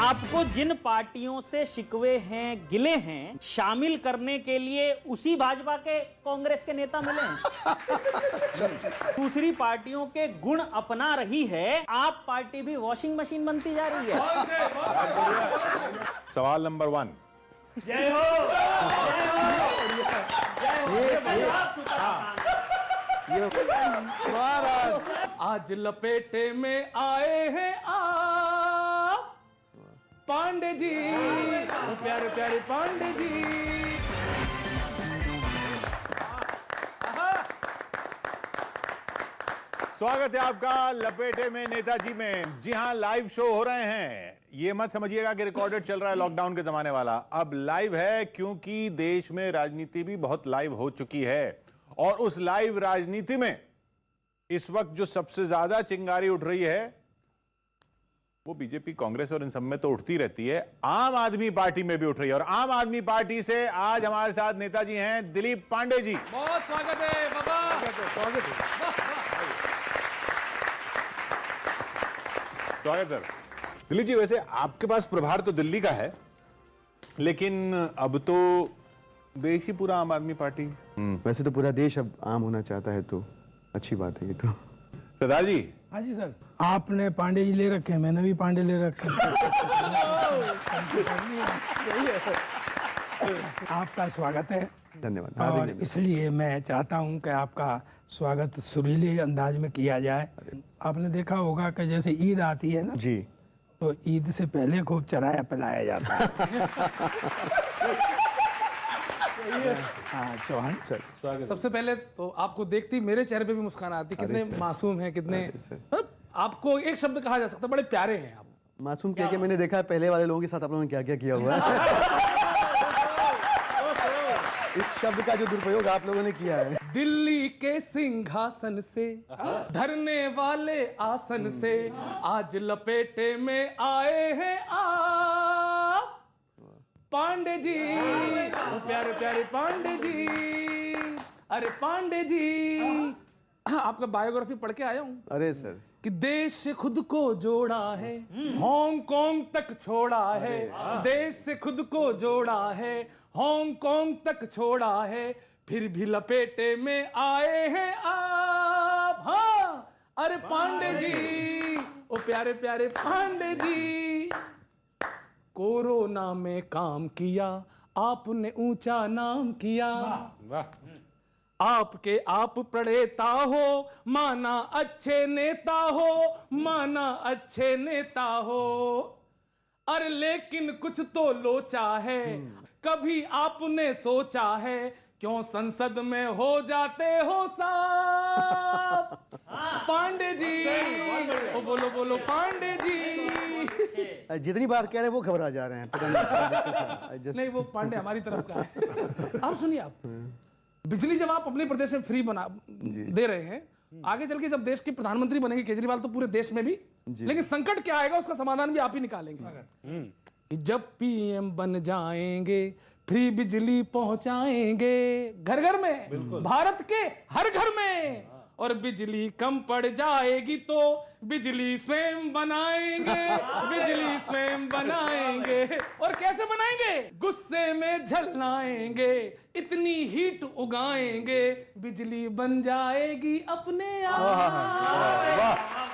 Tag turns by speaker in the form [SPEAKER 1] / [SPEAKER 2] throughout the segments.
[SPEAKER 1] आपको जिन पार्टियों से शिकवे हैं, गिले हैं, शामिल करने के लिए उसी भाजपा के कांग्रेस के नेता मिले हैं। दूसरी पार्टियों के गुण अपना रही है, आप पार्टी भी वॉशिंग मशीन बनती जा रही है।
[SPEAKER 2] सवाल नंबर 1।
[SPEAKER 1] जय हो, जय हो, जय हो।
[SPEAKER 3] आज लपेटे में आए हैं आप पांडे जी, प्यारे प्यारे पांडे जी।
[SPEAKER 2] स्वागत है आपका लपेटे में नेताजी में। जी हां, लाइव शो हो रहे हैं। ये मत समझिएगा कि रिकॉर्डेड चल रहा है लॉकडाउन के जमाने वाला। अब लाइव है क्योंकि देश में राजनीति भी बहुत लाइव हो चुकी है, और उस लाइव राजनीति में इस वक्त जो सबसे ज्यादा चिंगारी उठ रही है वो बीजेपी, कांग्रेस और इन सब में तो उठती रहती है, आम आदमी पार्टी में भी उठ रही है। और आम आदमी पार्टी से आज हमारे साथ नेताजी हैं दिलीप पांडे जी।
[SPEAKER 3] बहुत स्वागत है बाबा।
[SPEAKER 2] स्वागत सर। दिलीप जी, वैसे आपके पास प्रभार तो दिल्ली का है, लेकिन अब तो देश ही पूरा आम आदमी पार्टी।
[SPEAKER 4] वैसे तो पूरा देश अब आम होना चाहता है, तो अच्छी बात है ये तो।
[SPEAKER 2] सरदार जी।
[SPEAKER 5] हाँ जी सर, आपने पांडे जी ले रखे, मैंने भी पांडे ले रखे। आपका स्वागत है।
[SPEAKER 4] धन्यवाद।
[SPEAKER 5] और इसलिए मैं चाहता हूं कि आपका स्वागत सुरीले अंदाज में किया जाए। आपने देखा होगा कि जैसे ईद आती है ना
[SPEAKER 4] जी,
[SPEAKER 5] तो ईद से पहले खूब चराया पिलाया जाता है। हाँ चौहान सर,
[SPEAKER 4] स्वागत।
[SPEAKER 3] सबसे पहले तो आपको देखती मेरे चेहरे पे भी मुस्कान आती, कितने मासूम हैं, कितने आपको एक शब्द कहा जा सकता है, बड़े प्यारे हैं आप।
[SPEAKER 4] मासूम कह के मैंने देखा है पहले वाले लोगों के साथ आप लोगों ने क्या क्या किया हुआ है। इस शब्द का जो दुरुपयोग आप लोगों ने किया है।
[SPEAKER 3] दिल्ली के सिंहासन से, धरने वाले आसन से, आज लपेटे में आए हैं आप पांडे जी, प्यारे प्यारे पांडे जी। अरे पांडे जी, आपका बायोग्राफी पढ़ के आया हूं।
[SPEAKER 4] अरे सर,
[SPEAKER 3] कि देश से खुद को जोड़ा है, हांगकांग तक छोड़ा है, देश से खुद को जोड़ा है, हांगकांग तक छोड़ा है, फिर भी लपेटे में आए हैं आप। हाँ, अरे पांडे जी, ओ प्यारे प्यारे पांडे जी। कोरोना में काम किया आपने, ऊंचा नाम किया। आपके आप प्रणेता हो, माना अच्छे नेता हो, माना अच्छे नेता हो। अरे लेकिन कुछ तो लोचा है, कभी आपने सोचा है, क्यों संसद में हो जाते हो साहब पांडे जी। ओ बोलो बोलो पांडे जी।
[SPEAKER 4] जितनी बार कह रहे हैं वो घबरा जा रहे हैं, पता नहीं।
[SPEAKER 3] नहीं, वो पांडे हमारी तरफ का है। आप सुनिए, आप बिजली जब आप अपने प्रदेश में फ्री बना दे रहे हैं, आगे चल के जब देश के प्रधानमंत्री बनेंगे केजरीवाल तो पूरे देश में भी, लेकिन संकट क्या आएगा उसका समाधान भी आप ही निकालेंगे। जब पीएम बन जाएंगे, फ्री बिजली पहुंचाएंगे घर घर में, भारत के हर घर में। और बिजली कम पड़ जाएगी तो बिजली स्वयं बनाएंगे, बिजली स्वयं बनाएंगे। और कैसे बनाएंगे? गुस्से में झलनाएंगे, इतनी हीट उगाएंगे, बिजली बन जाएगी अपने आप।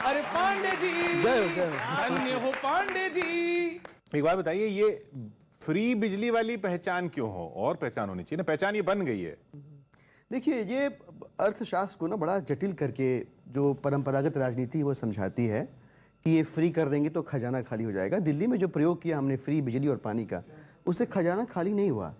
[SPEAKER 3] अरे पांडे जी, धन्य हो पांडे जी।
[SPEAKER 2] एक बात बताइए, ये फ्री बिजली वाली पहचान क्यों हो? और पहचान होनी चाहिए ना, पहचान ये बन गई है।
[SPEAKER 4] देखिए, ये अर्थशास्त्र को ना बड़ा जटिल करके जो परंपरागत राजनीति वो समझाती है कि ये फ्री कर देंगे तो खजाना खाली हो जाएगा। दिल्ली में जो प्रयोग किया हमने फ्री बिजली और पानी का, उससे खजाना खाली नहीं हुआ।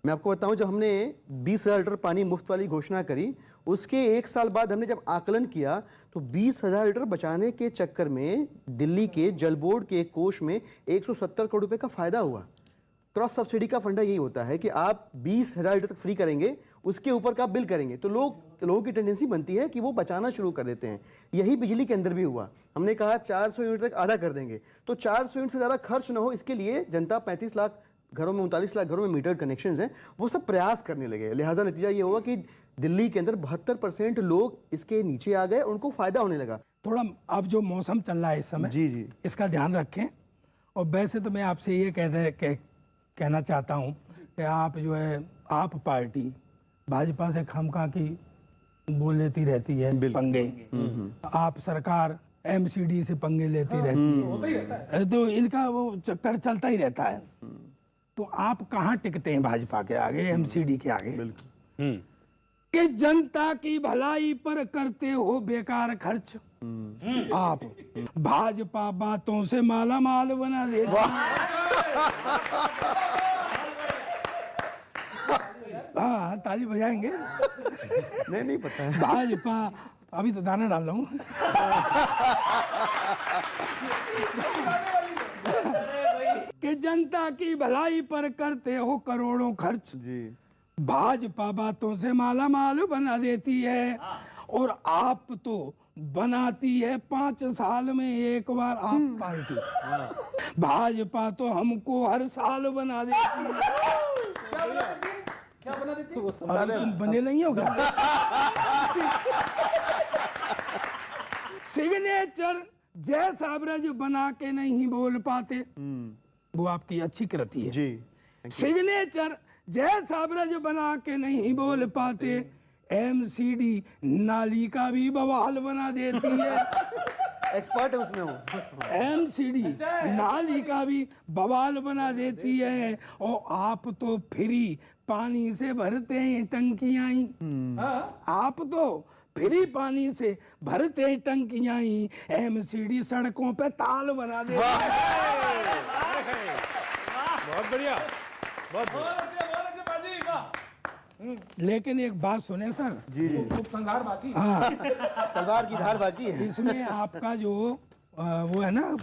[SPEAKER 4] मैं आपको बताऊं, जब हमने 20,000 लीटर पानी मुफ्त वाली घोषणा करी, उसके 1 साल बाद हमने जब आकलन किया तो 20,000 लीटर बचाने के चक्कर में दिल्ली के जल बोर्ड के कोष में 170 करोड़ रुपए का फायदा हुआ। क्रॉस सब्सिडी का फंडा यही होता है कि आप 20,000 लीटर तक फ्री करेंगे, उसके ऊपर का बिल करेंगे, तो लोगों की टेंडेंसी बनती है कि वो बचाना शुरू कर देते हैं। यही बिजली के अंदर भी हुआ। हमने कहा 400 यूनिट तक आधा कर देंगे, तो 400 यूनिट से ज़्यादा खर्च ना हो, इसके लिए जनता 35 लाख घरों में, 39 लाख घरों में मीटर कनेक्शंस हैं, वो सब प्रयास करने लगे। लिहाजा नतीजा ये हुआ कि दिल्ली के अंदर 72% लोग इसके नीचे आ गए, उनको फायदा होने लगा।
[SPEAKER 5] थोड़ा अब जो मौसम चल रहा है इस समय,
[SPEAKER 4] जी जी,
[SPEAKER 5] इसका ध्यान रखें। और वैसे तो मैं आपसे ये कहना चाहता हूँ कि आप जो है आप पार्टी भाजपा से खामखा की बोल लेती रहती है पंगे। आप सरकार एमसीडी से पंगे लेती रहती है, तो इनका वो चक्कर चलता ही रहता है। तो आप कहाँ टिकते हैं भाजपा के आगे, एमसीडी के आगे? कि जनता की भलाई पर करते हो बेकार खर्च। आप भाजपा बातों से माला माल बना देती है। हाँ, ताली बजाएंगे।
[SPEAKER 4] नहीं पता है।
[SPEAKER 5] भाजपा, अभी तो दाना डाल रहा हूँ। कि जनता की भलाई पर करते हो करोड़ों खर्च
[SPEAKER 4] जी।
[SPEAKER 5] भाजपा बातों से माला माल बना देती है, और आप तो बनाती है 5 साल में एक बार आप पार्टी। भाजपा तो हमको हर साल बना देती है।
[SPEAKER 3] क्या बना देती?
[SPEAKER 5] अरे तुम बने नहीं हो क्या? सिग्नेचर जैसा ब्रज बना के नहीं बोल पाते, वो आपकी अच्छी कृति है
[SPEAKER 4] जी।
[SPEAKER 5] सिग्नेचर जैसा ब्रज बना के नहीं बोल पाते, एमसीडी नाली का भी बवाल बना देती है।
[SPEAKER 4] एक्सपर्ट है उसमें वो।
[SPEAKER 5] एमसीडी नाली का भी बवाल बना देती है, और आप तो फ्री पानी से भरते हैं टंकियां ही। आप तो फ्री पानी से भरते हैं टंकियां ही, एमसीडी सड़कों पे ताल बना देती है।
[SPEAKER 2] बहुत बढ़िया।
[SPEAKER 5] लेकिन एक बात सुने सर,
[SPEAKER 4] जी जी।
[SPEAKER 3] खूब संघार बाकी।
[SPEAKER 5] हाँ,
[SPEAKER 4] तलवार की धार बाकी है।
[SPEAKER 5] इसमें आपका जो वो है ना,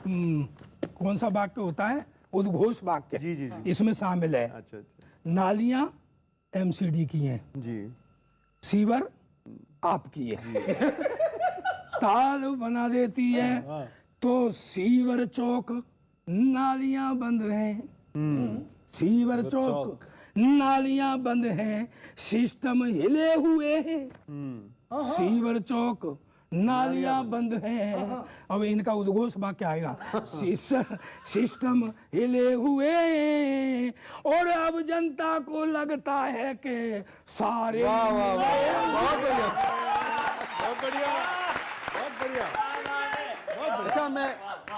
[SPEAKER 5] कौन सा वाक्य होता है, उद्घोष वाक्य,
[SPEAKER 4] जी जी जी।
[SPEAKER 5] इसमें शामिल है।
[SPEAKER 4] अच्छा अच्छा।
[SPEAKER 5] नालियां एमसीडी की हैं,
[SPEAKER 4] जी।
[SPEAKER 5] सीवर आपकी है। ताल बना देती है, तो सीवर चौक नालियां बंद हैं। सीवर चौक नालियां बंद हैं, सिस्टम हिले हुए हैं। सीवर चौक नालियां बंद हैं। अब इनका उद्घोष वाक्य आएगा, सिस्टम हिले हुए हैं, और अब जनता को लगता है कि सारे
[SPEAKER 4] बहुत बढ़िया।
[SPEAKER 2] बहुत बढ़िया। बहुत बढ़िया।
[SPEAKER 4] अच्छा, मैं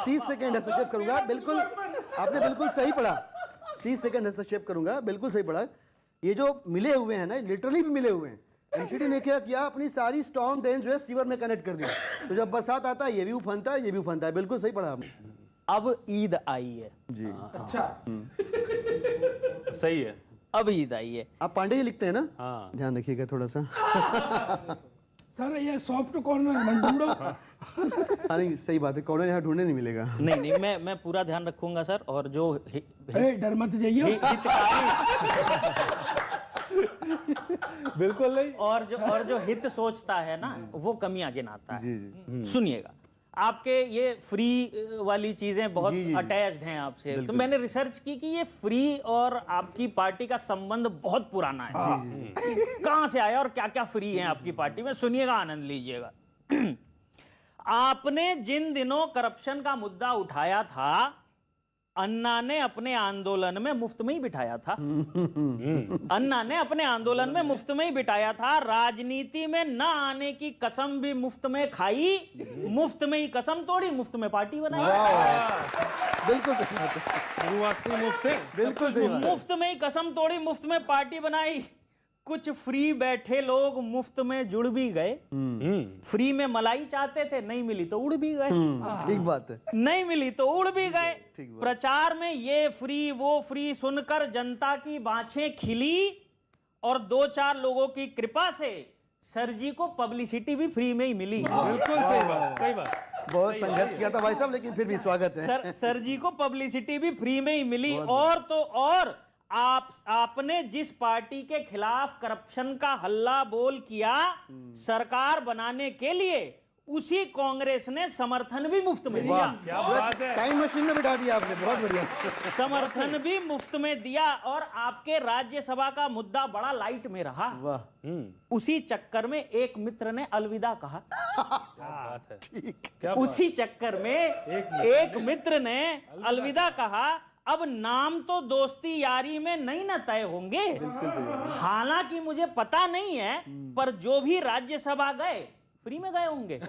[SPEAKER 4] 30 सेकंड हस्तक्षेप करूंगा। बिल्कुल, आपने बिल्कुल सही पढ़ा। 30 सेकंड हस्तक्षेप करूंगा, बिल्कुल सही पढ़ा। ये जो मिले हुए हैं ना, लिटरली भी मिले हुए हैं। एमसीडी ने क्या किया, अपनी सारी स्टॉर्म ड्रेन जो है सीवर में कनेक्ट कर दिया, तो जब बरसात आता है ये भी उफनता है, ये भी उफनता है। बिल्कुल सही पढ़ा आपने।
[SPEAKER 1] अब ईद आई है
[SPEAKER 4] जी।
[SPEAKER 3] अच्छा,
[SPEAKER 2] सही है।
[SPEAKER 1] अब ईद आई है।
[SPEAKER 4] आप पांडे जी लिखते हैं ना?
[SPEAKER 2] हाँ।
[SPEAKER 4] ध्यान रखिएगा थोड़ा सा।
[SPEAKER 5] सर ये सॉफ्ट कॉर्नर मत ढूंढो।
[SPEAKER 4] हाँ नहीं, सही बात है, कॉर्नर यहाँ ढूंढने नहीं मिलेगा।
[SPEAKER 1] नहीं, मैं पूरा ध्यान रखूंगा सर। और जो
[SPEAKER 5] डर मत जाइए।
[SPEAKER 2] बिल्कुल नहीं।
[SPEAKER 1] और जो हित सोचता है ना, वो कमियां गिनाता है।
[SPEAKER 4] जी जी।
[SPEAKER 1] सुनिएगा, आपके ये फ्री वाली चीजें बहुत अटैच्ड हैं आपसे, तो मैंने रिसर्च की कि ये फ्री और आपकी पार्टी का संबंध बहुत पुराना है। कहां से आया और क्या क्या फ्री है आपकी पार्टी में, सुनिएगा, आनंद लीजिएगा। आपने जिन दिनों करप्शन का मुद्दा उठाया था, अन्ना ने अपने आंदोलन में मुफ्त में ही बिठाया था। अन्ना ने अपने आंदोलन में मुफ्त में ही बिठाया था। राजनीति में न आने की कसम भी मुफ्त में खाई, मुफ्त में ही कसम तोड़ी, मुफ्त में पार्टी बनाई।
[SPEAKER 4] बिल्कुल सही बात है।
[SPEAKER 2] शुरुआती मुफ्त है।
[SPEAKER 4] बिल्कुल सही बात है।
[SPEAKER 1] मुफ्त में ही कसम तोड़ी, मुफ्त में पार्टी बनाई। कुछ फ्री बैठे लोग मुफ्त में जुड़ भी गए। फ्री में मलाई चाहते थे, नहीं मिली तो उड़ भी गए।
[SPEAKER 4] ठीक बात है।
[SPEAKER 1] नहीं मिली तो उड़ भी गए। प्रचार में ये फ्री वो फ्री सुनकर जनता की बाँछें खिली, और 2-4 लोगों की कृपा से सर जी को पब्लिसिटी भी फ्री में ही मिली।
[SPEAKER 2] बिल्कुल सही बात। सही बात।
[SPEAKER 4] बहुत संघर्ष किया था भाई साहब, लेकिन फिर भी स्वागत है।
[SPEAKER 1] सर जी को पब्लिसिटी भी फ्री में ही मिली। और तो और आपने जिस पार्टी के खिलाफ करप्शन का हल्ला बोल किया सरकार बनाने के लिए, उसी कांग्रेस ने समर्थन भी मुफ्त में दिया।
[SPEAKER 3] क्या बात है।
[SPEAKER 4] टाइम मशीन में बिठा दिया आपने, बहुत बढ़िया।
[SPEAKER 1] समर्थन भी मुफ्त में दिया और आपके राज्यसभा का मुद्दा बड़ा लाइट में रहा।
[SPEAKER 4] वाह,
[SPEAKER 1] उसी चक्कर में एक मित्र ने अलविदा कहा।
[SPEAKER 3] बात है। क्या
[SPEAKER 1] उसी चक्कर में एक मित्र ने अलविदा कहा। अब नाम तो दोस्ती यारी में नहीं न तय होंगे, हालांकि मुझे पता नहीं है, पर जो भी राज्यसभा गए फ्री में गए होंगे।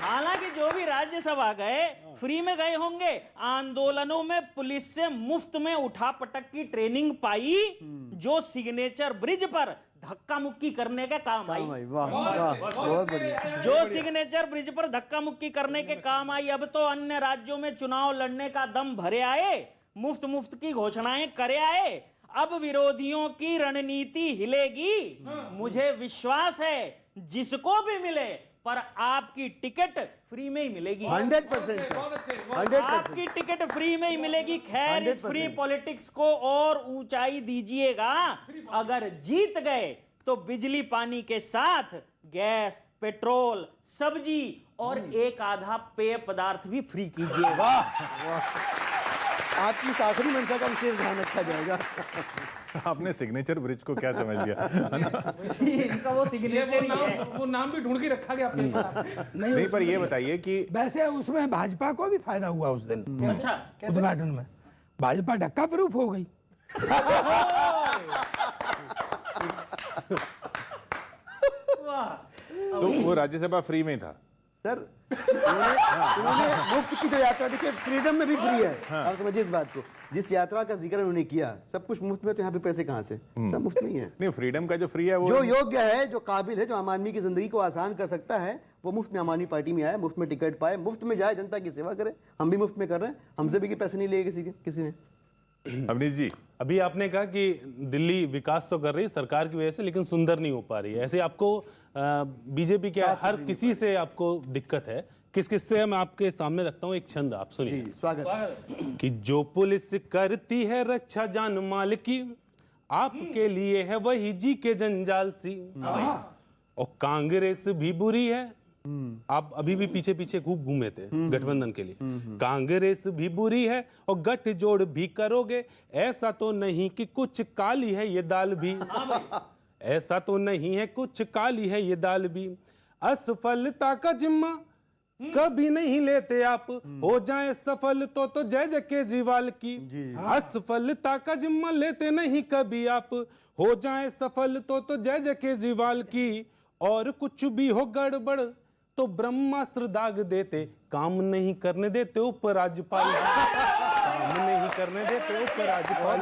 [SPEAKER 1] हालांकि जो भी राज्यसभा गए फ्री में गए होंगे। आंदोलनों में पुलिस से मुफ्त में उठा पटक की ट्रेनिंग पाई, जो सिग्नेचर ब्रिज पर धक्का मुक्की करने के काम आई।
[SPEAKER 4] वाह वाह, बहुत बढ़िया।
[SPEAKER 1] जो सिग्नेचर ब्रिज पर धक्का मुक्की करने के काम आई। अब तो अन्य राज्यों में चुनाव लड़ने का दम भरे आए, मुफ्त मुफ्त की घोषणाएं करे आए। अब विरोधियों की रणनीति हिलेगी। मुझे विश्वास है जिसको भी मिले, पर आपकी टिकट फ्री में ही मिलेगी।
[SPEAKER 4] 100% सर, 100%।
[SPEAKER 1] आपकी टिकट फ्री में ही मिलेगी। खैर, इस फ्री पॉलिटिक्स को और ऊंचाई दीजिएगा। अगर जीत गए तो बिजली पानी के साथ गैस, पेट्रोल, सब्जी और एक आधा पेय पदार्थ भी फ्री कीजिएगा।
[SPEAKER 4] आपकी इस आखिरी मंशा का विशेष ध्यान रखा जाएगा।
[SPEAKER 2] आपने सिग्नेचर ब्रिज को क्या समझ लिया?
[SPEAKER 1] इनका वो सिग्नेचर ही है।
[SPEAKER 3] वो नाम भी ढूंढ के रखा गया अपने पास।
[SPEAKER 2] नहीं, पर ये बताइए कि
[SPEAKER 5] वैसे उसमें भाजपा को भी फायदा हुआ उस दिन
[SPEAKER 1] अच्छा,
[SPEAKER 5] उद्घाटन में। भाजपा ढक्का प्रूफ हो गई।
[SPEAKER 1] वाह।
[SPEAKER 2] तो वो राज्यसभा फ्री में ही था।
[SPEAKER 4] सर, उन्होंने मुफ्त की जो यात्रा, देखिए फ्रीडम में भी फ्री है। आप समझिए इस बात को। जिस यात्रा का जिक्र उन्होंने किया, सब कुछ मुफ्त में, तो यहाँ पे पैसे कहाँ से? सब मुफ्त में ही है।
[SPEAKER 2] नहीं, फ्रीडम का जो फ्री है वो
[SPEAKER 4] जो योग्य है, जो काबिल है, जो आम आदमी की जिंदगी को आसान कर सकता है, वो मुफ्त में आम आदमी पार्टी में आए, मुफ्त में टिकट पाए, मुफ्त में जाए, जनता की सेवा करे। हम भी मुफ्त में कर रहे हैं, हमसे भी पैसे नहीं लिए किसी ने।
[SPEAKER 2] अवनीश जी,
[SPEAKER 6] अभी आपने कहा कि दिल्ली विकास तो कर रही है सरकार की वजह से, लेकिन सुंदर नहीं हो पा रही है। ऐसे आपको बीजेपी के हर किसी से आपको दिक्कत है। किस किससे मैं आपके सामने रखता हूँ एक छंद, आप सुनिए।
[SPEAKER 4] जी, स्वागत।
[SPEAKER 6] कि जो पुलिस करती है रक्षा जान माल की, आपके लिए है वही जी के जंजाल सी। और कांग्रेस भी बुरी है। आप अभी भी पीछे पीछे खूब घूमे थे गठबंधन के लिए। कांग्रेस भी बुरी है और गठजोड़ भी करोगे। ऐसा तो नहीं कि कुछ काली है ये दाल भी। ऐसा तो नहीं है कुछ काली है ये दाल भी। असफलता का जिम्मा कभी नहीं लेते आप, हो जाए सफल तो जय जय केजरीवाल की। असफलता का जिम्मा लेते नहीं कभी आप, हो जाए सफल तो जय जय केजरीवाल की। और कुछ भी हो गड़बड़ तो ब्रह्मास्त्र दाग देते, काम नहीं करने देते उपराज्यपाल। काम नहीं करने देते उपराज्यपाल।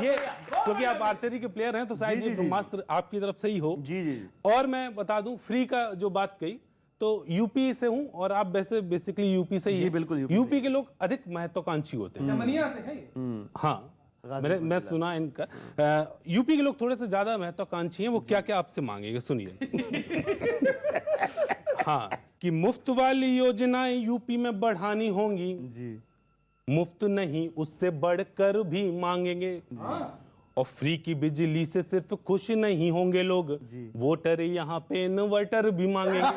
[SPEAKER 6] ये क्योंकि आप आर्चरी के प्लेयर हैं तो शायद ये ब्रह्मास्त्र आपकी तरफ से ही हो।
[SPEAKER 4] जी जी।
[SPEAKER 6] और मैं बता दूं, फ्री का जो बात कही, तो यूपी से हूं और आप वैसे बेसिकली यूपी से ही
[SPEAKER 4] जी,
[SPEAKER 6] हैं।
[SPEAKER 4] बिल्कुल
[SPEAKER 6] यूपी के लोग अधिक महत्वाकांक्षी होते हैं।
[SPEAKER 3] जमनिया से है ये।
[SPEAKER 6] हाँ, मैं सुना इनका। यूपी के लोग थोड़े से ज्यादा महत्वाकांक्षी हैं। वो क्या क्या आपसे मांगेंगे सुनिए। हाँ, कि मुफ्त वाली योजनाएं यूपी में बढ़ानी होंगी
[SPEAKER 4] जी।
[SPEAKER 6] मुफ्त नहीं उससे बढ़कर भी मांगेंगे। और फ्री की बिजली से सिर्फ खुश नहीं होंगे लोग, वोटर यहाँ पे इन्वर्टर भी मांगेंगे।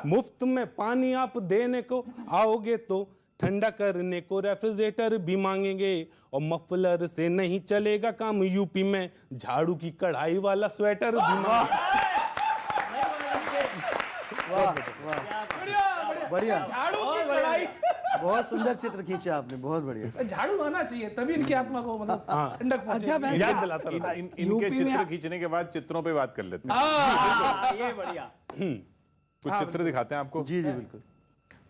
[SPEAKER 6] मुफ्त में पानी आप देने को आओगे तो ठंडा करने को रेफ्रिजरेटर भी मांगेंगे। और मफलर से नहीं चलेगा काम यूपी में, झाड़ू की कढ़ाई वाला स्वेटर भी मांगेंगे।
[SPEAKER 4] बढ़िया,
[SPEAKER 3] झाड़ू की कढ़ाई।
[SPEAKER 4] बहुत सुंदर चित्र खींचा आपने, बहुत बढ़िया।
[SPEAKER 3] झाड़ू आना चाहिए तभी इनकी आत्मा को मतलब ठंडक पहुंचे।
[SPEAKER 5] अच्छा, वैसे
[SPEAKER 6] याद दिलाता रहा।
[SPEAKER 2] इनके
[SPEAKER 5] यूपी में
[SPEAKER 2] चित्र खींचने के बाद चित्रों पे बात कर लेते हैं।
[SPEAKER 1] ये बढ़िया।
[SPEAKER 2] कुछ चित्र दिखाते हैं आपको।
[SPEAKER 4] जी जी, बिल्कुल।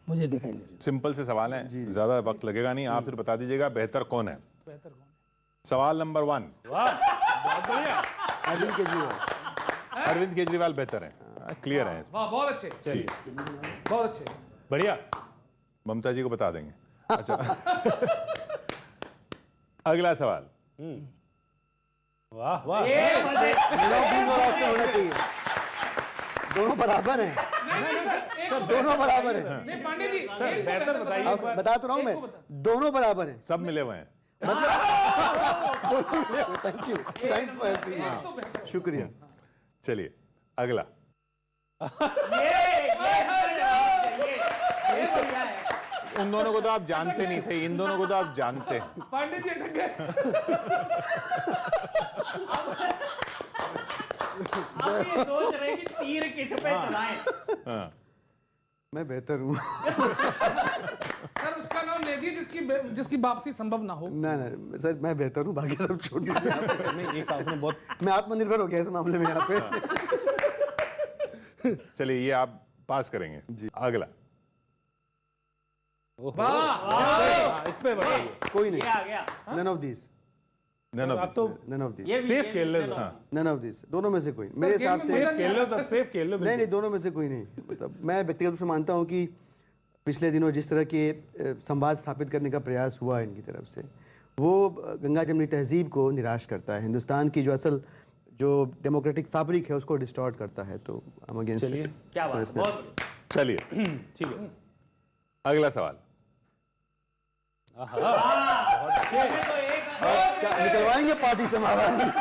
[SPEAKER 5] मुझे दिखाई नहीं।
[SPEAKER 2] सिंपल से सवाल है, ज्यादा वक्त लगेगा नहीं। आप फिर बता दीजिएगा बेहतर कौन है। सवाल नंबर 1।
[SPEAKER 4] अरविंद केजरीवाल।
[SPEAKER 2] अरविंद केजरीवाल बेहतर है, क्लियर है।
[SPEAKER 3] वाह, बहुत अच्छे।
[SPEAKER 6] चलिए,
[SPEAKER 3] बहुत अच्छे।
[SPEAKER 6] बढ़िया।
[SPEAKER 2] ममता जी को बता देंगे। अच्छा। अगला सवाल।
[SPEAKER 6] वाह वाह।
[SPEAKER 4] होना चाहिए। दोनों बराबर हैं। सर, दोनों बराबर हैं।
[SPEAKER 3] नहीं पांडे जी,
[SPEAKER 6] सर बेहतर बताइए।
[SPEAKER 4] बता तो रहा हूं मैं, दोनों बराबर हैं।
[SPEAKER 2] सब मिले हुए हैं।
[SPEAKER 4] Thank you, thanks for helping, शुक्रिया।
[SPEAKER 2] चलिए अगला।
[SPEAKER 1] ये बढ़िया है।
[SPEAKER 2] उन दोनों को तो आप जानते नहीं थे, इन दोनों को तो आप जानते हैं।
[SPEAKER 3] पांडे जी अटक गए।
[SPEAKER 1] आप ये सोच रहे हैं कि तीर किस पे चलाएं।
[SPEAKER 2] हाँ।
[SPEAKER 4] मैं बेहतर हूँ।
[SPEAKER 3] सर उसका नाम ले दिए जिसकी वापसी संभव ना हो।
[SPEAKER 4] ना ना सर, मैं बेहतर हूँ, बाकी सब छोड़ दीजिए।
[SPEAKER 6] नहीं, एक आपने बहुत
[SPEAKER 4] मैं आत्मनिर्भर हो गया इस मामले में यहाँ पे।
[SPEAKER 2] चलिए ये आप पास करेंगे जी। अगला।
[SPEAKER 3] वाह,
[SPEAKER 6] इस पे बताइए।
[SPEAKER 4] कोई
[SPEAKER 1] ये
[SPEAKER 4] नहीं,
[SPEAKER 1] आ गया।
[SPEAKER 4] नन ऑफ दिस,
[SPEAKER 6] आप तो
[SPEAKER 4] नन ऑफ दिस,
[SPEAKER 1] ये भी-
[SPEAKER 6] सेफ
[SPEAKER 1] ये
[SPEAKER 6] खेल
[SPEAKER 1] भी-
[SPEAKER 6] ले
[SPEAKER 1] चलो।
[SPEAKER 4] नन ऑफ दिस, दोनों में से कोई मेरे हिसाब से।
[SPEAKER 6] सेफ खेल लो सब, सेफ खेल लो।
[SPEAKER 4] नहीं नहीं, दोनों में से कोई नहीं। मतलब मैं व्यक्तिगत रूप से मानता हूँ कि पिछले दिनों जिस तरह के संवाद स्थापित करने का प्रयास हुआ है इनकी तरफ से, वो गंगा जमनी तहजीब को निराश करता है, हिंदुस्तान की जो असल जो डेमोक्रेटिक फैब्रिक है उसको डिस्टॉर्ट करता है। तो हम अगेंस्ट।
[SPEAKER 6] चलिए
[SPEAKER 1] क्या बात है, बहुत
[SPEAKER 2] चलिए
[SPEAKER 6] ठीक है।
[SPEAKER 2] अगला सवाल।
[SPEAKER 1] इसमें तो एक
[SPEAKER 4] निकलवाएंगे पार्टी से महाराज।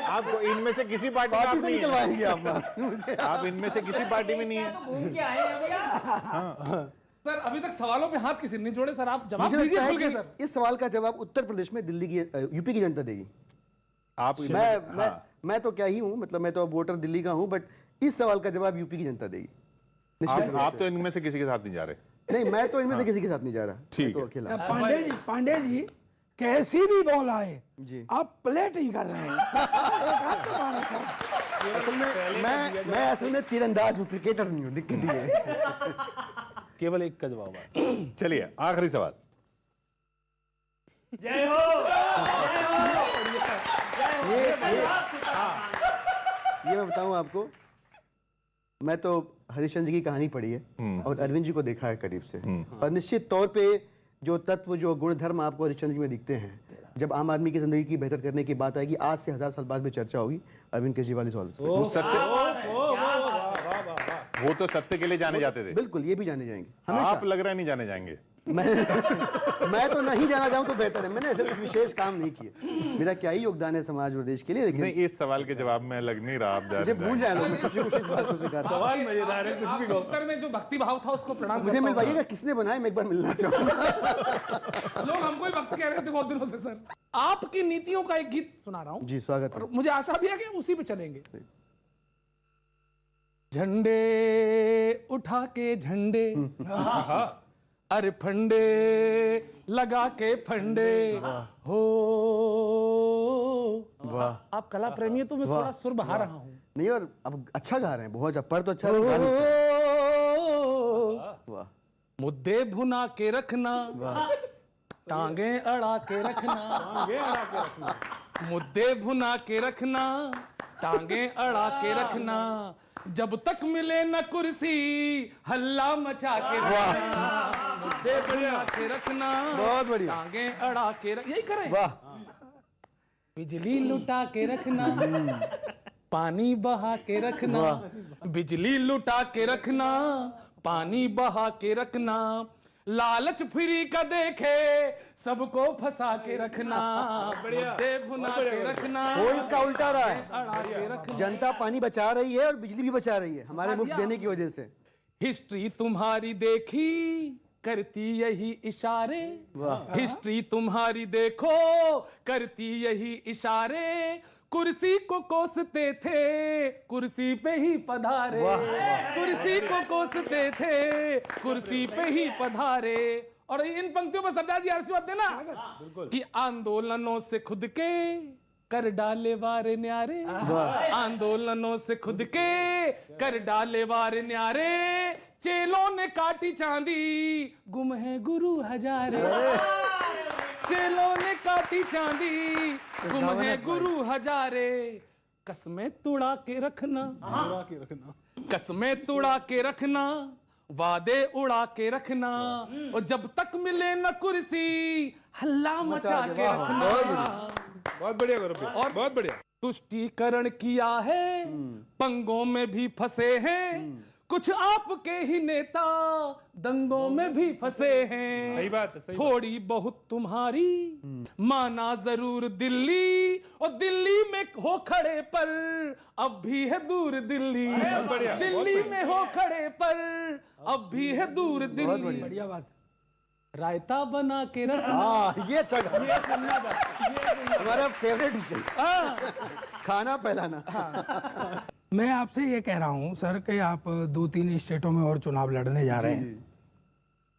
[SPEAKER 2] आपको इनमें से किसी पार्टी में आप
[SPEAKER 4] पार्टी से
[SPEAKER 2] नहीं है।
[SPEAKER 4] निकलवाएंगे आप मुझे।
[SPEAKER 2] आप इनमें से किसी पार्टी में नहीं है।
[SPEAKER 1] तो घूम के आए हैं भैया।
[SPEAKER 3] सर अभी तक सवालों पे हाथ किसी ने नहीं जोड़े। सर आप जवाब
[SPEAKER 4] मुझे
[SPEAKER 3] दीजिए
[SPEAKER 4] लगता
[SPEAKER 3] खुल के
[SPEAKER 4] है
[SPEAKER 3] सर।
[SPEAKER 4] कि इस सवाल का जवाब उत्तर प्रदेश में दिल्ली की यूपी की जनता देगी।
[SPEAKER 2] आप
[SPEAKER 4] मैं तो क्या ही हूँ, मतलब मैं तो अब वोटर दिल्ली का हूँ, बट इस सवाल का जवाब यूपी की जनता देगी निश्चित रूप
[SPEAKER 2] आप तो इनमें से किसी के साथ नहीं जा रहे।
[SPEAKER 4] से। नहीं, मैं तो इनमें से किसी के साथ नहीं जा रहा।
[SPEAKER 2] ठीक
[SPEAKER 4] मैं तो
[SPEAKER 2] है।
[SPEAKER 4] अकेला।
[SPEAKER 5] पांडे जी कैसी भी बॉल आए
[SPEAKER 4] जी।
[SPEAKER 5] आप प्लेट ही कर रहे हैं। एक हाथ तो मारा था।
[SPEAKER 4] असल में मैं असल में तीरंदाज हूँ, क्रिकेटर नहीं हूँ, दिक्कत ये है।
[SPEAKER 6] केवल एक का जवाब है।
[SPEAKER 2] चलिए आखिरी सवाल।
[SPEAKER 1] जय हो, जय हो, जय हो।
[SPEAKER 4] ये मैं बताऊं आपको, मैं तो हरिश्चंद्र जी की कहानी पढ़ी है और अरविंद जी को देखा है करीब से, और निश्चित तौर पे जो तत्व, जो गुण धर्म आपको हरिश्चंद्र जी में दिखते हैं, जब आम आदमी की जिंदगी की बेहतर करने की बात आएगी, आज से 1000 साल बाद भी चर्चा होगी अरविंद केजरीवाल इस वाले।
[SPEAKER 2] वो वो तो सत्य के लिए जाने जाते थे।
[SPEAKER 4] बिल्कुल, ये भी जाने जाएंगे
[SPEAKER 2] आप
[SPEAKER 4] हमेशा।
[SPEAKER 2] लग रहा है नहीं जाने जाएंगे।
[SPEAKER 4] मैं तो नहीं जाना चाहूँ तो बेहतर है, मैंने ऐसे कुछ विशेष काम नहीं किए। मेरा क्या ही योगदान है समाज और देश के लिए, लेकिन
[SPEAKER 2] नहीं, इस सवाल के जवाब में लग नहीं रहा आप
[SPEAKER 4] मुझे भूल जाए तो मैं कुछ कुछ इस बात को स्वीकार करूं।
[SPEAKER 6] सवाल मजेदार है, कुछ भी कहो।
[SPEAKER 3] उत्तर में जो भक्ति भाव था उसको प्रणाम
[SPEAKER 4] मुझे
[SPEAKER 3] करता हूं।
[SPEAKER 4] मिलवाइएगा, किसने बनाया, मैं एक बार मिलना चाहूंगा।
[SPEAKER 3] लोग हमको ही भक्त कह रहे थे बहुत दिनों से। सर आपकी नीतियों का एक गीत सुना रहा हूँ
[SPEAKER 4] जी, स्वागत है।
[SPEAKER 3] और मुझे आशा भी है कि उसी पे चलेंगे। झंडे उठा के झंडे, अरे फंडे लगा के फंडे हो।
[SPEAKER 4] वाह,
[SPEAKER 3] आप कला प्रेमी हो तो मैं थोड़ा सुर बहा रहा हूँ।
[SPEAKER 4] नहीं, और अब अच्छा गा रहे हैं, बहुत अच्छा, पर तो अच्छा गा नहीं सकते। वाह
[SPEAKER 3] मुद्दे भुना के रखना, टांगे अड़ा के रखना, मुद्दे भुना के रखना, टांगे अड़ा के रखना, जब तक मिले न कुर्सी हल्ला मचा के रखना, मुद्दे भुना के रखना,
[SPEAKER 4] बहुत बढ़िया।
[SPEAKER 3] टांगे अड़ा के यही करें।
[SPEAKER 4] वाह,
[SPEAKER 3] बिजली लुटा के रखना, पानी बहा के रखना, बिजली लुटा के रखना, पानी बहा के रखना, लालच फ्री का देखे सबको फंसा के रखना, मुद्दे भुना के रखना,
[SPEAKER 4] वो इसका उल्टा रहा है।
[SPEAKER 3] अड़ा के रखना।
[SPEAKER 4] जनता पानी बचा रही है और बिजली भी बचा रही है हमारे मुफ्त देने की वजह से।
[SPEAKER 3] हिस्ट्री तुम्हारी देखी करती यही इशारे, हिस्ट्री तुम्हारी देखो करती यही इशारे, कुर्सी को कोसते थे कुर्सी पे ही पधारे, कुर्सी को कोसते थे कुर्सी पे ही पधारे। और इन पंक्तियों पर सरदार जी आशीर्वाद देना कि आंदोलनों से खुद के कर डाले वारे न्यारे, आंदोलनों से खुद के कर डाले वारे न्यारे, चेलों ने काटी चांदी गुम है गुरु हजारे, चेलों ने काटी चांदी गुम है गुरु हजारे, कसमें तुड़ा के रखना, कसमें तुड़ा के रखना, वादे उड़ा के रखना, और जब तक मिले न कुर्सी हल्ला मचा के रखना।
[SPEAKER 6] बहुत बढ़िया गौरव, और बहुत बढ़िया।
[SPEAKER 3] तुष्टीकरण किया है पंगों में भी फंसे हैं, कुछ आपके ही नेता दंगों में भी फंसे हैं।
[SPEAKER 6] सही बात है, सही
[SPEAKER 3] थोड़ी बहुत तुम्हारी माना जरूर दिल्ली, और दिल्ली में हो खड़े पर अब भी है दूर दिल्ली।
[SPEAKER 6] बढ़िया,
[SPEAKER 3] दिल्ली में हो खड़े पर अब भी है दूर दिल्ली।
[SPEAKER 5] बढ़िया बात।
[SPEAKER 3] रायता बना के रखना।
[SPEAKER 4] हाँ, ये अच्छा हमारा फेवरेट डिश है, खाना पहलाना।
[SPEAKER 5] मैं आपसे ये कह रहा हूं सर कि आप 2-3 स्टेटों में और चुनाव लड़ने जा रहे हैं।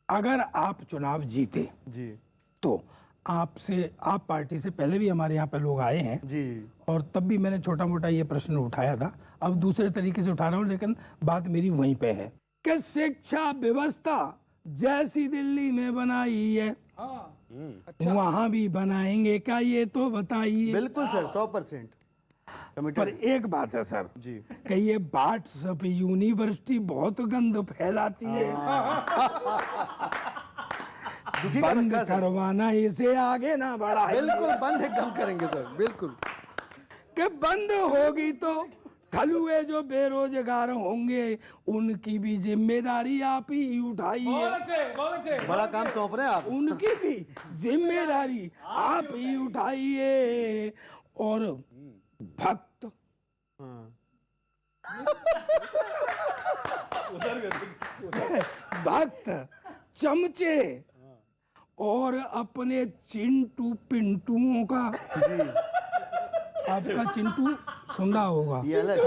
[SPEAKER 5] अगर आप चुनाव जीते
[SPEAKER 4] जी
[SPEAKER 5] तो आप पार्टी से पहले भी हमारे यहाँ पे लोग आए हैं
[SPEAKER 4] जी,
[SPEAKER 5] और तब भी मैंने छोटा मोटा ये प्रश्न उठाया था। अब दूसरे तरीके से उठा रहा हूँ, लेकिन बात मेरी वहीं पे है कि शिक्षा व्यवस्था जैसी दिल्ली में बनाई है वहां भी बनाएंगे क्या, ये तो बताइए।
[SPEAKER 4] बिल्कुल सर, 100%
[SPEAKER 5] पर एक बात है सर
[SPEAKER 4] जी,
[SPEAKER 5] कि ये व्हाट्सएप यूनिवर्सिटी बहुत गंद फैलाती है।
[SPEAKER 4] दुखी का
[SPEAKER 5] बंद
[SPEAKER 4] रखा सर।
[SPEAKER 5] करवाना इसे आगे ना बढ़ाए।
[SPEAKER 4] बिल्कुल बंद एकदम करेंगे सर, बिल्कुल।
[SPEAKER 5] कि बंद होगी तो ठलुए जो बेरोजगार होंगे उनकी भी जिम्मेदारी आप ही उठाइए।
[SPEAKER 3] बहुत अच्छे, बहुत अच्छे।
[SPEAKER 4] बड़ा काम सौंप रहे हैं आप।
[SPEAKER 5] उनकी भी जिम्मेदारी आप ही उठाइए। और भक्त भक्त चमचे और अपने चिंटू पिंटुओं का, आपका चिंटू सुन रहा होगा,
[SPEAKER 4] ये अलग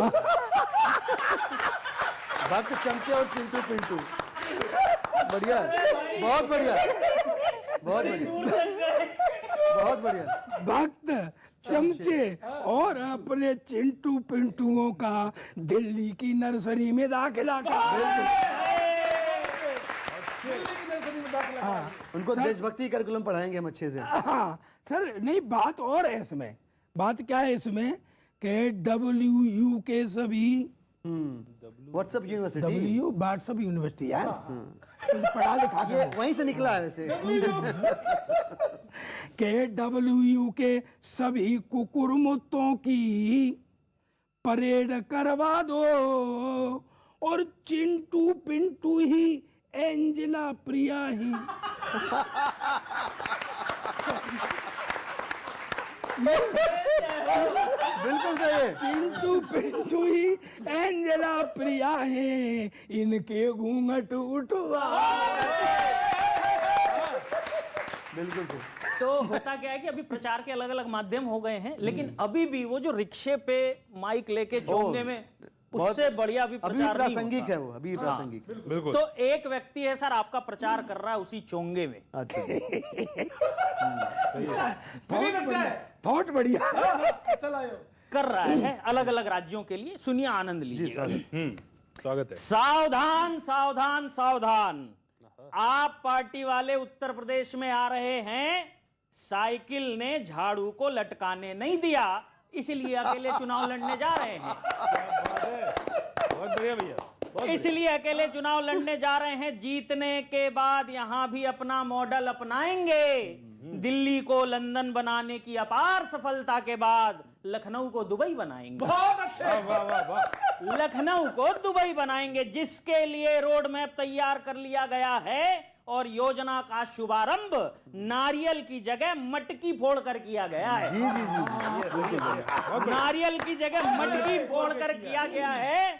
[SPEAKER 4] भक्त चमचे और चिंटू पिंटू, बढ़िया, बहुत बढ़िया, बहुत बढ़िया, बहुत बढ़िया।
[SPEAKER 5] भक्त चमचे और अपने चिंटू पिंटुओं का दिल्ली की नर्सरी में दाखिला कर।
[SPEAKER 4] उनको देशभक्ति करिकुलम पढ़ाएंगे हम अच्छे से।
[SPEAKER 5] हाँ सर, नहीं बात और है इसमें। बात क्या है इसमें कि WU के सभी
[SPEAKER 4] व्हाट्सएप यूनिवर्सिटी,
[SPEAKER 5] व्हाट्सएप यूनिवर्सिटी यार, पढ़ा लिखा
[SPEAKER 4] ये वहीं से निकला है वैसे।
[SPEAKER 5] के WU के सभी कुकुरमुत्तों की परेड करवा दो और चिंटू पिंटू ही एंजेला प्रिया ही।
[SPEAKER 4] बिल्कुल सही है।
[SPEAKER 5] चिंटू पिंटू ही एंजेला प्रिया है, इनके घूंघट उठवा।
[SPEAKER 4] बिल्कुल सही।
[SPEAKER 1] तो होता क्या है कि अभी प्रचार के अलग अलग माध्यम हो गए हैं, लेकिन अभी भी वो जो रिक्शे पे माइक लेके चौंगे में, उससे बढ़िया अभी
[SPEAKER 4] अभी
[SPEAKER 1] प्रचार नहीं
[SPEAKER 4] प्रासंगिक
[SPEAKER 1] होता।
[SPEAKER 4] है वो, अभी प्रासंगिक है।
[SPEAKER 6] बिल्कुल।
[SPEAKER 1] तो एक व्यक्ति है सर, आपका प्रचार कर रहा है उसी चोंगे में।
[SPEAKER 4] अच्छा,
[SPEAKER 5] थॉट बढ़िया।
[SPEAKER 3] चला
[SPEAKER 1] कर रहा है अलग अलग राज्यों के लिए। सुनिए, आनंद लीजिए।
[SPEAKER 6] स्वागत है।
[SPEAKER 1] सावधान सावधान सावधान, आप पार्टी वाले उत्तर प्रदेश में आ रहे हैं, साइकिल ने झाड़ू को लटकाने नहीं दिया, इसलिए अकेले चुनाव लड़ने जा रहे हैं।
[SPEAKER 6] बहुत बढ़िया भैया।
[SPEAKER 1] इसलिए अकेले चुनाव लड़ने जा रहे हैं। जीतने के बाद यहां भी अपना मॉडल अपनाएंगे। दिल्ली को लंदन बनाने की अपार सफलता के बाद लखनऊ को दुबई बनाएंगे।
[SPEAKER 3] बहुत अच्छे।
[SPEAKER 6] वाह वाह वाह।
[SPEAKER 1] लखनऊ को दुबई बनाएंगे, जिसके लिए रोड मैप तैयार कर लिया गया है और योजना का शुभारंभ नारियल की जगह मटकी फोड़कर किया गया है।
[SPEAKER 4] जी जी जी,
[SPEAKER 1] नारियल की जगह मटकी फोड़कर किया गया है,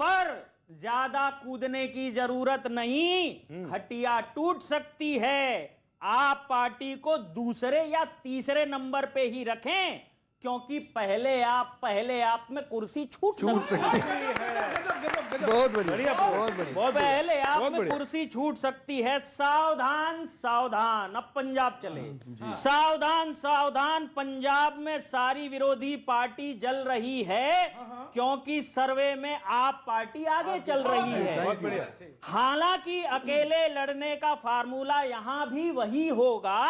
[SPEAKER 1] पर ज्यादा कूदने की जरूरत नहीं, खटिया टूट सकती है। आप पार्टी को दूसरे या तीसरे नंबर पे ही रखें, क्योंकि पहले आप में कुर्सी छूट सकती है।
[SPEAKER 4] बहुत बढ़िया, बहुत बढ़िया।
[SPEAKER 1] पहले आप में कुर्सी छूट सकती है। सावधान सावधान। अब पंजाब चले। सावधान सावधान, पंजाब में सारी विरोधी पार्टी जल रही है, क्योंकि सर्वे में आप पार्टी आगे चल रही है। हालांकि अकेले लड़ने का फार्मूला यहां भी वही होगा,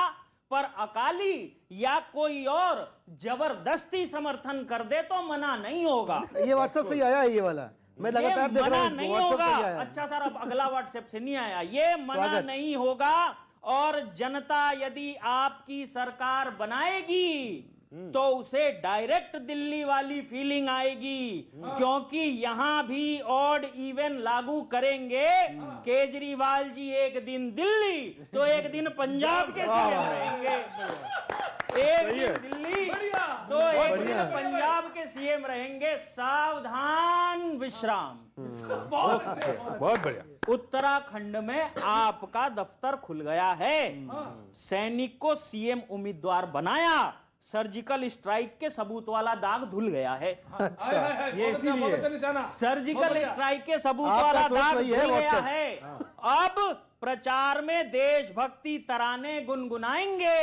[SPEAKER 1] पर अकाली या कोई और जबरदस्ती समर्थन कर दे तो मना नहीं होगा।
[SPEAKER 4] ये व्हाट्सएप से ही आया है ये वाला, मैं लगातार देख रहा
[SPEAKER 1] मना
[SPEAKER 4] हूँ,
[SPEAKER 1] नहीं
[SPEAKER 4] WhatsApp
[SPEAKER 1] होगा।
[SPEAKER 4] से ही आया है।
[SPEAKER 1] अच्छा सर, अब अगला व्हाट्सएप से नहीं आया। ये मना
[SPEAKER 4] स्वागत।
[SPEAKER 1] नहीं होगा, और जनता यदि आपकी सरकार बनाएगी तो उसे डायरेक्ट दिल्ली वाली फीलिंग आएगी, क्योंकि यहां भी ऑड इवन लागू करेंगे। केजरीवाल जी एक दिन दिल्ली तो एक दिन पंजाब के सीएम रहेंगे, एक दिन दिल्ली तो एक दिन पंजाब के सीएम रहेंगे। सावधान विश्राम।
[SPEAKER 6] बहुत बढ़िया।
[SPEAKER 1] उत्तराखंड में आपका दफ्तर खुल गया है। सैनिक को सीएम उम्मीदवार बनाया, सर्जिकल स्ट्राइक के सबूत वाला दाग धुल गया है।
[SPEAKER 3] ये इसीलिए
[SPEAKER 1] सर्जिकल स्ट्राइक के सबूत
[SPEAKER 4] आपका
[SPEAKER 1] वाला
[SPEAKER 4] सोच
[SPEAKER 1] दाग
[SPEAKER 4] वही है,
[SPEAKER 1] धुल गया
[SPEAKER 4] WhatsApp।
[SPEAKER 1] है। अब प्रचार में देशभक्ति तराने गुनगुनाएंगे।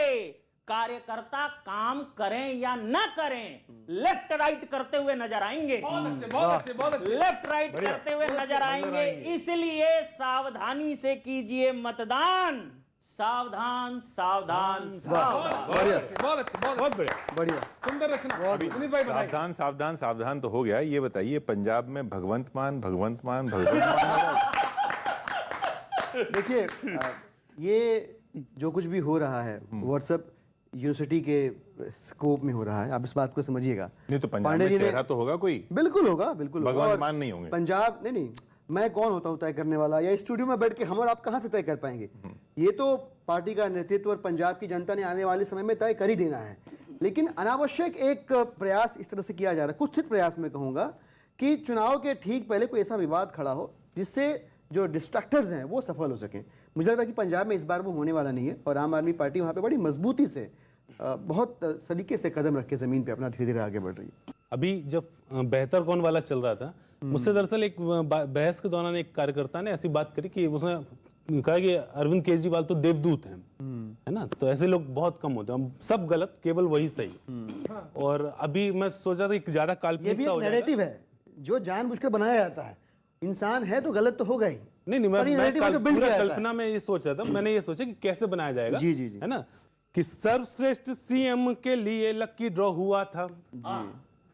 [SPEAKER 1] कार्यकर्ता काम करें या न करें, लेफ्ट राइट करते हुए नजर आएंगे, लेफ्ट राइट करते हुए नजर आएंगे। इसलिए सावधानी से कीजिए मतदान। सावधान सावधान सावधान।
[SPEAKER 6] बहुत बढ़िया।
[SPEAKER 4] बढ़िया।
[SPEAKER 3] सुंदर रचना। विनीत भाई बताइए।
[SPEAKER 2] सावधान सावधान सावधान तो हो गया। ये बताइए, पंजाब में भगवंत मान
[SPEAKER 4] देखिए, ये जो कुछ भी हो रहा है व्हाट्सएप यूनिवर्सिटी के स्कोप में हो रहा है, आप इस बात को समझिएगा।
[SPEAKER 2] नहीं तो पंजाब
[SPEAKER 4] पांडे
[SPEAKER 2] में
[SPEAKER 4] जी ने-
[SPEAKER 2] चेहरा तो होगा कोई,
[SPEAKER 4] बिल्कुल होगा, बिल्कुल होगा।
[SPEAKER 2] भगवंत
[SPEAKER 4] और
[SPEAKER 2] मान नहीं होंगे।
[SPEAKER 4] पंजाब नहीं, मैं कौन होता हूं तय करने वाला, या स्टूडियो में बैठ के हम और आप कहां से तय कर पाएंगे? ये तो पार्टी का नेतृत्व और पंजाब की जनता ने आने वाले समय में तय कर ही देना है। लेकिन अनावश्यक एक प्रयास इस तरह से किया जा रहा है, कुत्सित प्रयास में कहूंगा, कि चुनाव के ठीक पहले कोई ऐसा विवाद खड़ा हो जिससे जो डिस्ट्रक्टर्स हैं वो सफल हो सकें। मुझे लगता है कि पंजाब में इस बार वो होने वाला नहीं है, और आम आदमी पार्टी वहां पे बड़ी मजबूती से बहुत सलीके से कदम रख के जमीन पे अपना धीरे धीरे आगे बढ़ रही है।
[SPEAKER 6] अभी जब बेहतर कौन वाला चल रहा था, मुझसे दरअसल एक बहस के दौरान एक कार्यकर्ता ने ऐसी बात करी कि उसने कहा कि अरविंद केजरीवाल तो देवदूत हैं, है ना, तो ऐसे लोग बहुत कम होते हैं, सब गलत, केवल वही सही। और अभी मैं सोचा था कि ज्यादा
[SPEAKER 4] ये भी
[SPEAKER 6] काल्पनिकता
[SPEAKER 4] एक
[SPEAKER 6] हो जाएगा।
[SPEAKER 4] नैरेटिव है जो जानबूझकर बनाया जाता है। इंसान है तो गलत तो होगा ही।
[SPEAKER 6] नहीं नहीं,
[SPEAKER 4] पर ये narrative है जो build
[SPEAKER 6] पूरा
[SPEAKER 4] किया जाता है।
[SPEAKER 6] कल्पना में ये सोचा था, मैंने ये सोचा कि कैसे बनाया जाएगा,
[SPEAKER 4] जी, जी, जी।
[SPEAKER 6] है ना, कि सर्वश्रेष्ठ सीएम के लिए लकी ड्रॉ हुआ था,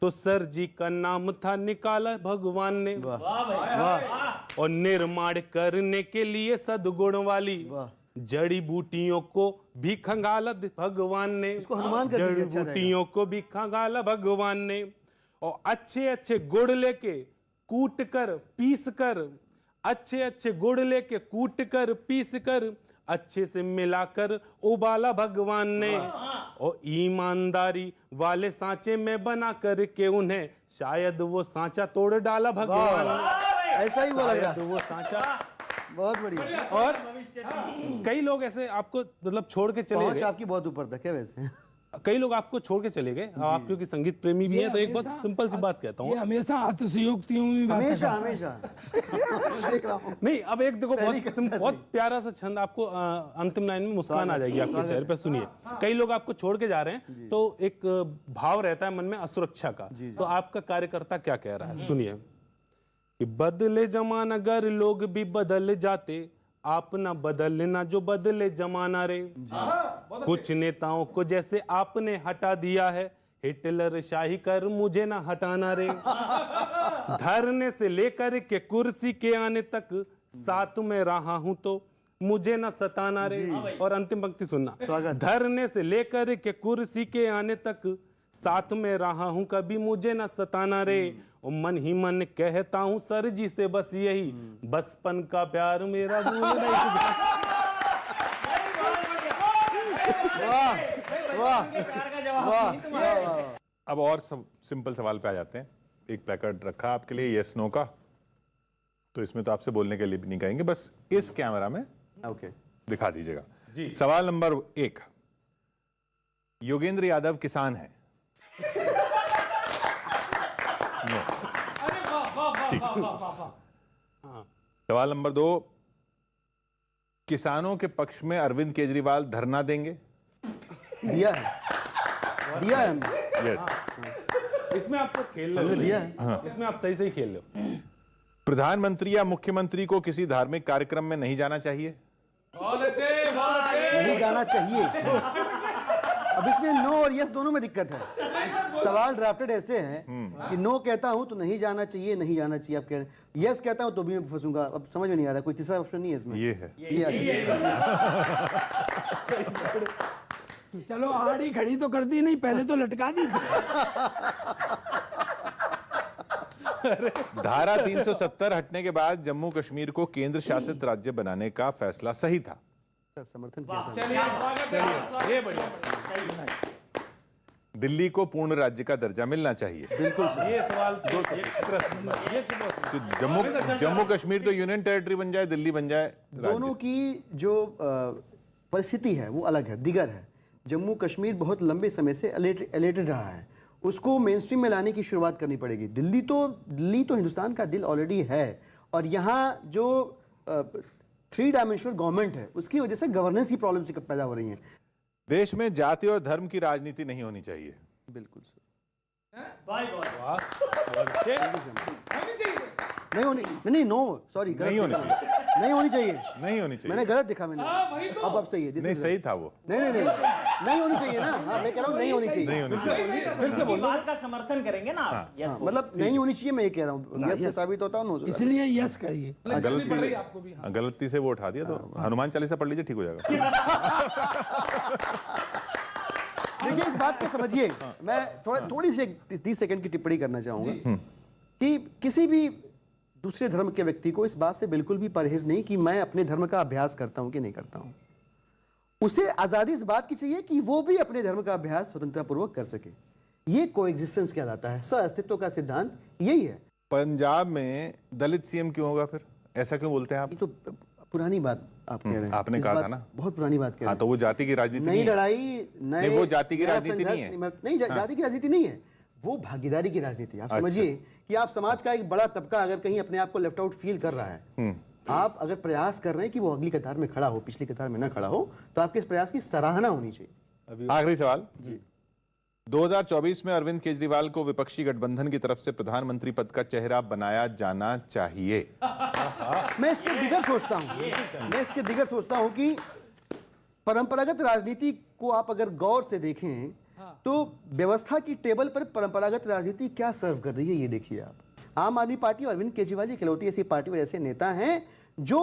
[SPEAKER 6] तो सर जी का नाम था निकाला भगवान ने, और निर्माण करने के लिए सद्गुण वाली जड़ी बूटियों को भी खंगाला भगवान ने,
[SPEAKER 4] इसको हनुमान कर दीजिए,
[SPEAKER 6] जड़ी
[SPEAKER 4] अच्छा रहेगा।
[SPEAKER 6] बूटियों को भी खंगाला भगवान ने, और अच्छे अच्छे गुड़ लेके कूट कर पीस कर, अच्छे अच्छे गुड़ लेके कूट कर पीस कर, अच्छे से मिलाकर उबाला भगवान ने, और ईमानदारी वाले सांचे में बना करके उन्हें शायद वो सांचा तोड़ डाला भगवान ने।
[SPEAKER 4] ऐसा ही हुआ लग रहा
[SPEAKER 6] तो
[SPEAKER 4] है।
[SPEAKER 6] वो सांचा,
[SPEAKER 4] बहुत बढ़िया।
[SPEAKER 6] और कई लोग ऐसे आपको मतलब छोड़ के चले
[SPEAKER 4] पहुंच
[SPEAKER 6] गए,
[SPEAKER 4] आपकी बहुत ऊपर तक है वैसे।
[SPEAKER 6] कई लोग आपको छोड़ के चले गए। आप क्योंकि संगीत प्रेमी भी हैं, तो एक बहुत सिंपल सी बात कहता
[SPEAKER 5] ये
[SPEAKER 6] हूँ।
[SPEAKER 5] हमेशा अतिशयोक्तियों में बात
[SPEAKER 4] हमेशा
[SPEAKER 5] करता है।
[SPEAKER 4] हमेशा देख रहा हूँ।
[SPEAKER 6] नहीं, अब एक देखो
[SPEAKER 4] पहली
[SPEAKER 6] बहुत
[SPEAKER 4] कक्षा से।
[SPEAKER 6] बहुत प्यारा सा छंद आपको अंतिम लाइन में मुस्कान आ जाएगी आपके चेहरे पे, सुनिए। कई लोग आपको छोड़ के जा रहे हैं, तो एक भाव रहता है मन में असुरक्षा का, तो आपका कार्यकर्ता क्या कह रहा है, सुनिए। कि बदले जमाना अगर लोग भी बदल जाते, आप ना बदलना जो बदले जमाना रे। कुछ नेताओं को जैसे आपने हटा दिया है, हिटलर शाही कर मुझे ना हटाना रे। धरने से लेकर के कुर्सी के आने तक साथ में रहा हूं तो मुझे ना सताना रे। और अंतिम पंक्ति सुनना, धरने से लेकर के कुर्सी के आने तक साथ में रहा हूं कभी मुझे ना सताना रे। और मन ही मन कहता हूं सर जी से बस यही, बचपन का प्यार मेरा भूल नहीं सकता।
[SPEAKER 2] अब और सिंपल सवाल पे आ जाते हैं। एक पैकेट रखा आपके लिए यस नो का, तो इसमें तो आपसे बोलने के लिए भी नहीं कहेंगे, बस इस कैमरा में
[SPEAKER 4] ओके।
[SPEAKER 2] दिखा दीजिएगा। सवाल नंबर 1, योगेंद्र यादव किसान है? सवाल नंबर 2, किसानों के पक्ष में अरविंद केजरीवाल धरना देंगे?
[SPEAKER 4] दिया है, दिया है हमने,
[SPEAKER 2] यस।
[SPEAKER 6] इसमें आप सब खेल रहे
[SPEAKER 4] हमने
[SPEAKER 6] हो,
[SPEAKER 4] दिया है।
[SPEAKER 6] इसमें आप सही सही खेल रहे हो।
[SPEAKER 2] प्रधानमंत्री या मुख्यमंत्री को किसी धार्मिक कार्यक्रम में नहीं जाना चाहिए?
[SPEAKER 4] नहीं जाना चाहिए। अब इसमें नो और यस दोनों में दिक्कत है। सवाल ड्राफ्टेड ऐसे हैं कि नो कहता हूं तो नहीं जाना चाहिए, नहीं जाना चाहिए आप कह रहे हैं, यस कहता हूं तो भी मैं फंसूंगा। अब समझ में नहीं आ रहा, कोई तीसरा ऑप्शन नहीं है इसमें।
[SPEAKER 2] ये है।
[SPEAKER 4] ये अच्छा।
[SPEAKER 5] चलो आड़ी खड़ी तो कर दी नहीं, पहले तो लटका दी थी।
[SPEAKER 2] धारा 370 हटने के बाद जम्मू कश्मीर को केंद्र शासित राज्य बनाने का फैसला सही था।
[SPEAKER 4] सर समर्थन किया था।
[SPEAKER 3] चलिए स्वागत है, ये बढ़िया।
[SPEAKER 2] दिल्ली को पूर्ण राज्य का दर्जा मिलना चाहिए।
[SPEAKER 4] बिल्कुल सर।
[SPEAKER 6] ये सवाल ये प्रश्न, ये प्रश्न।
[SPEAKER 2] तो जम्मू कश्मीर तो यूनियन टेरिटरी बन जाए, दिल्ली बन जाए
[SPEAKER 4] दोनों
[SPEAKER 2] राज्य।
[SPEAKER 4] की जो परिस्थिति है वो अलग है, दिगर है। जम्मू कश्मीर बहुत लंबे समय से एलेटेड रहा है, उसको मेन स्ट्रीम में लाने की शुरुआत करनी पड़ेगी। दिल्ली तो हिंदुस्तान का दिल ऑलरेडी है, और यहाँ जो 3 डायमेंशनल गवर्नमेंट है उसकी वजह से गवर्नेंस की प्रॉब्लम्स पैदा हो रही हैं।
[SPEAKER 2] देश में जाति और धर्म की राजनीति नहीं होनी चाहिए।
[SPEAKER 4] बिल्कुल सर।
[SPEAKER 3] होनी चाहिए।
[SPEAKER 4] नहीं नो सॉरी,
[SPEAKER 2] नहीं होनी चाहिए।
[SPEAKER 4] नहीं होनी चाहिए।
[SPEAKER 2] नहीं होनी चाहिए।
[SPEAKER 4] मैंने गलत दिखा मैंने।
[SPEAKER 3] वही तो।
[SPEAKER 4] अब सही है। This
[SPEAKER 2] नहीं,
[SPEAKER 4] is
[SPEAKER 2] सही
[SPEAKER 4] right।
[SPEAKER 2] था वो।
[SPEAKER 4] नहीं होनी चाहिए ना। हाँ मैं कह रहा हूँ नहीं होनी चाहिए।
[SPEAKER 2] नहीं होनी चाहिए।
[SPEAKER 1] फिर से बात का समर्थन करेंगे ना आप? यस
[SPEAKER 4] हाँ, मतलब नहीं होनी चाहिए, मैं ये कह रहा हूँ। यस से साबित होता है, नो से।
[SPEAKER 5] इसलिए यस करिए।
[SPEAKER 3] गलती पड़ रही है आपको भी। हाँ।
[SPEAKER 2] गलती से वो उठा दिया तो हनुमान चालीसा पढ़ लीजिए, ठीक हो जाएगा।
[SPEAKER 4] देखिए इस बात को समझिए। मैं थोड़ी सी 30 सेकंड की टिप्पणी करना चाहूंगा कि किसी भी दूसरे धर्म के व्यक्ति को इस बात से बिल्कुल भी परहेज नहीं कि मैं अपने धर्म का अभ्यास करता हूं कि नहीं करता हूं। उसे आजादी इस बात की चाहिए कि वो भी अपने धर्म का अभ्यास स्वतंत्रतापूर्वक कर सके। ये कोएग्जिस्टेंस कहलाता है, सह अस्तित्व का सिद्धांत यही है।
[SPEAKER 2] पंजाब में दलित सीएम क्यों होगा फिर? ऐसा क्यों बोलते हैं आप?
[SPEAKER 4] ये तो पुरानी बात आप कह रहे हैं।
[SPEAKER 2] आपने
[SPEAKER 4] इस
[SPEAKER 2] कहा
[SPEAKER 4] बात-
[SPEAKER 2] था ना।
[SPEAKER 4] बहुत पुरानी बात कह रहे
[SPEAKER 2] हाँ,
[SPEAKER 4] हैं।
[SPEAKER 2] तो वो जाति की राजनीति
[SPEAKER 4] नई
[SPEAKER 2] नहीं है।
[SPEAKER 4] लड़ाई
[SPEAKER 2] नहीं, वो जाति की
[SPEAKER 4] नया
[SPEAKER 2] राजनीति
[SPEAKER 4] संघर्ष
[SPEAKER 2] नहीं है।
[SPEAKER 4] नहीं, जाति की राजनीति नहीं है, वो भागीदारी की राजनीति है। आप समझिए कि आप समाज का एक बड़ा तबका अगर कहीं अपने आप को लेफ्ट आउट फील कर रहा है, आप अगर प्रयास कर रहे हैं कि वो अगली कतार में खड़ा हो, पिछली कतार में ना खड़ा हो, तो आपके इस प्रयास की सराहना होनी चाहिए।
[SPEAKER 2] आखिरी सवाल। 2024 में अरविंद केजरीवाल को विपक्षी गठबंधन की तरफ से प्रधानमंत्री पद का चेहरा बनाया जाना चाहिए।
[SPEAKER 4] मैं इसके दिगर सोचता हूं कि परंपरागत राजनीति को आप अगर गौर से देखें तो व्यवस्था की टेबल पर परंपरागत राजनीति क्या सर्व कर रही है ये देखिए आप। आम आदमी पार्टी और अरविंद केजरीवाल जी इकलौती ऐसी पार्टी और ऐसे नेता हैं जो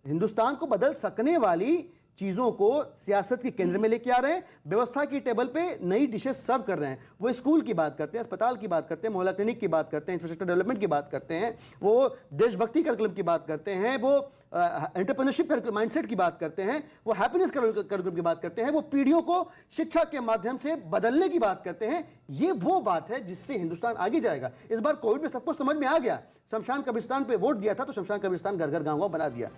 [SPEAKER 4] हिंदुस्तान को बदल सकने वाली चीजों को सियासत के केंद्र में लेके आ रहे हैं, व्यवस्था की टेबल पे नई डिशेस सर्व कर रहे हैं। वो स्कूल की बात करते हैं, अस्पताल की बात करते हैं, मोहल्ला क्लिनिक की बात करते हैं, इंफ्रास्ट्रक्चर डेवलपमेंट की बात करते हैं, वो देशभक्ति कार्यक्रम की बात करते हैं, वो एंटरप्रेन्योरशिप माइंडसेट की बात करते हैं, वो हैप्पीनेस कार्यक्रम की बात करते हैं, वो पीढ़ियों को शिक्षा के माध्यम से बदलने की बात करते हैं। ये वो बात है जिससे हिंदुस्तान आगे जाएगा। इस बार कोविड में सबको समझ में आ गया। शमशान कब्रिस्तान पे वोट दिया था तो शमशान कब्रिस्तान घर घर गांव गांव बना दिया।